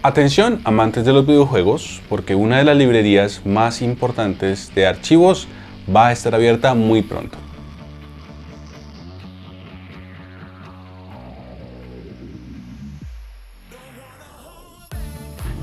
Atención, amantes de los videojuegos, porque una de las librerías más importantes de archivos va a estar abierta muy pronto.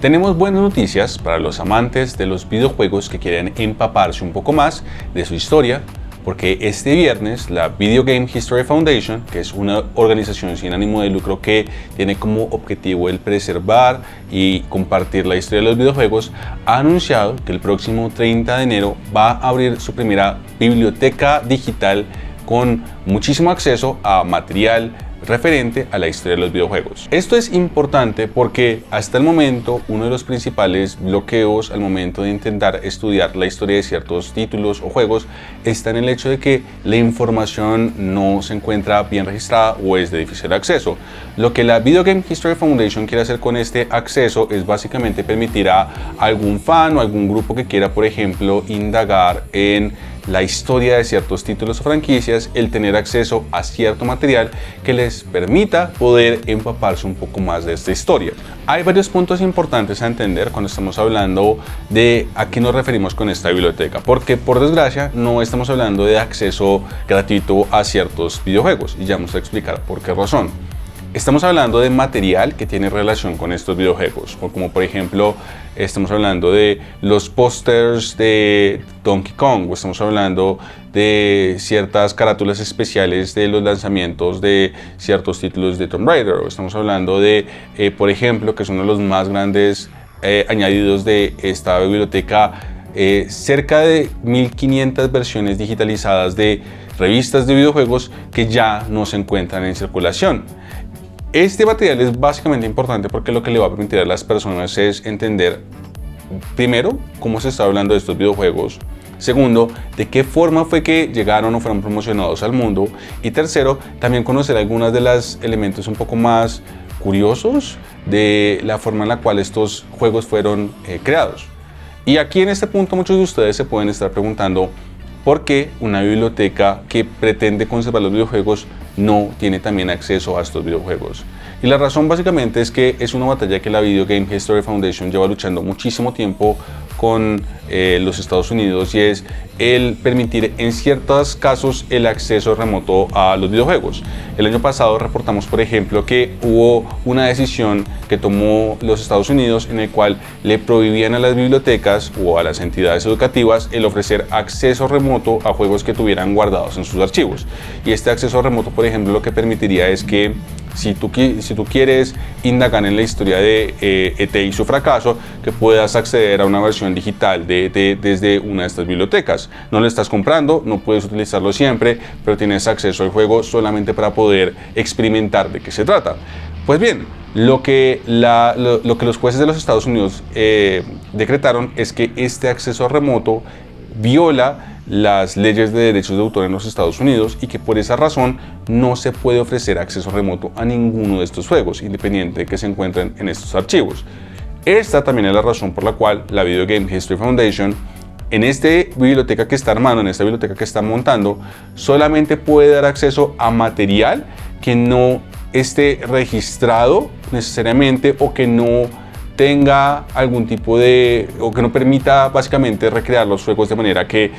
Tenemos buenas noticias para los amantes de los videojuegos que quieren empaparse un poco más de su historia, porque este viernes la Video Game History Foundation, que es una organización sin ánimo de lucro que tiene como objetivo el preservar y compartir la historia de los videojuegos, ha anunciado que el próximo 30 de enero va a abrir su primera biblioteca digital con muchísimo acceso a material referente a la historia de los videojuegos. Esto es importante porque hasta el momento uno de los principales bloqueos al momento de intentar estudiar la historia de ciertos títulos o juegos está en el hecho de que la información no se encuentra bien registrada o es de difícil acceso. Lo que la Video Game History Foundation quiere hacer con este acceso es básicamente permitir a algún fan o algún grupo que quiera, por ejemplo, indagar en la historia de ciertos títulos o franquicias, el tener acceso a cierto material que les permita poder empaparse un poco más de esta historia. Hay varios puntos importantes a entender cuando estamos hablando de a qué nos referimos con esta biblioteca, porque por desgracia no estamos hablando de acceso gratuito a ciertos videojuegos y ya vamos a explicar por qué razón. Estamos hablando de material que tiene relación con estos videojuegos, como por ejemplo estamos hablando de los pósters de Donkey Kong, o estamos hablando de ciertas carátulas especiales de los lanzamientos de ciertos títulos de Tomb Raider, o estamos hablando de, por ejemplo, que es uno de los más grandes añadidos de esta biblioteca, cerca de 1500 versiones digitalizadas de revistas de videojuegos que ya no se encuentran en circulación. Este material es básicamente importante porque lo que le va a permitir a las personas es entender, primero, cómo se está hablando de estos videojuegos, segundo, de qué forma fue que llegaron o fueron promocionados al mundo, y tercero, también conocer algunos de los elementos un poco más curiosos de la forma en la cual estos juegos fueron creados. Y aquí en este punto muchos de ustedes se pueden estar preguntando por qué una biblioteca que pretende conservar los videojuegos no tiene también acceso a estos videojuegos. Y la razón básicamente es que es una batalla que la Video Game History Foundation lleva luchando muchísimo tiempo con los Estados Unidos, y es el permitir en ciertos casos el acceso remoto a los videojuegos. El año pasado reportamos, por ejemplo, que hubo una decisión que tomó los Estados Unidos en el cual le prohibían a las bibliotecas o a las entidades educativas el ofrecer acceso remoto a juegos que tuvieran guardados en sus archivos. Y este acceso remoto, por ejemplo, lo que permitiría es que si tú quieres indagar en la historia de E.T. y su fracaso, que puedas acceder a una versión digital desde una de estas bibliotecas. No lo estás comprando, no puedes utilizarlo siempre, pero tienes acceso al juego solamente para poder experimentar de qué se trata. Pues bien, lo que los jueces de los Estados Unidos decretaron es que este acceso remoto viola las leyes de derechos de autor en los Estados Unidos y que por esa razón no se puede ofrecer acceso remoto a ninguno de estos juegos, independiente de que se encuentren en estos archivos. Esta también es la razón por la cual la Video Game History Foundation, en esta biblioteca que está armando, en esta biblioteca que está montando, solamente puede dar acceso a material que no esté registrado necesariamente, o que no tenga algún tipo de, o que no permita básicamente recrear los juegos de manera que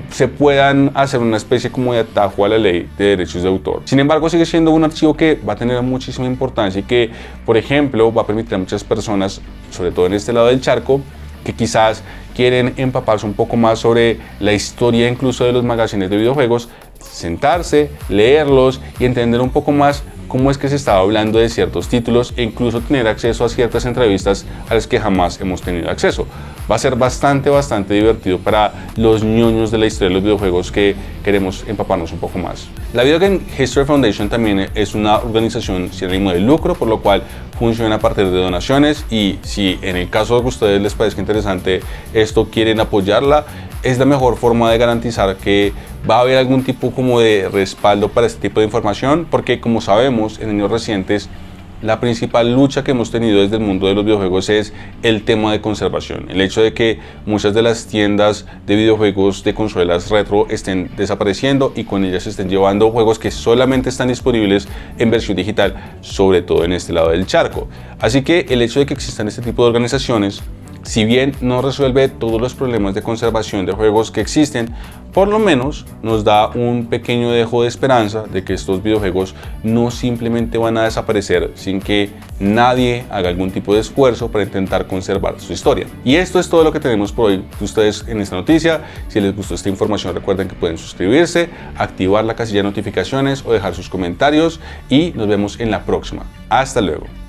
se puedan hacer una especie como de atajo a la ley de derechos de autor. Sin embargo, sigue siendo un archivo que va a tener muchísima importancia y que, por ejemplo, va a permitir a muchas personas, sobre todo en este lado del charco, que quizás quieren empaparse un poco más sobre la historia incluso de los magazines de videojuegos, sentarse, leerlos y entender un poco más cómo es que se estaba hablando de ciertos títulos, e incluso tener acceso a ciertas entrevistas a las que jamás hemos tenido acceso. Va a ser bastante divertido para los ñoños de la historia de los videojuegos que queremos empaparnos un poco más. La Video Game History Foundation también es una organización sin ánimo de lucro, por lo cual funciona a partir de donaciones, y si en el caso de que a ustedes les parezca interesante esto, quieren apoyarla, es la mejor forma de garantizar que va a haber algún tipo como de respaldo para este tipo de información, porque como sabemos, en años recientes la principal lucha que hemos tenido desde el mundo de los videojuegos es el tema de conservación. El hecho de que muchas de las tiendas de videojuegos de consolas retro estén desapareciendo y con ellas se estén llevando juegos que solamente están disponibles en versión digital, sobre todo en este lado del charco. Así que el hecho de que existan este tipo de organizaciones, si bien no resuelve todos los problemas de conservación de juegos que existen, por lo menos nos da un pequeño dejo de esperanza de que estos videojuegos no simplemente van a desaparecer sin que nadie haga algún tipo de esfuerzo para intentar conservar su historia. Y esto es todo lo que tenemos por hoy de ustedes en esta noticia. Si les gustó esta información, recuerden que pueden suscribirse, activar la casilla de notificaciones o dejar sus comentarios y nos vemos en la próxima. Hasta luego.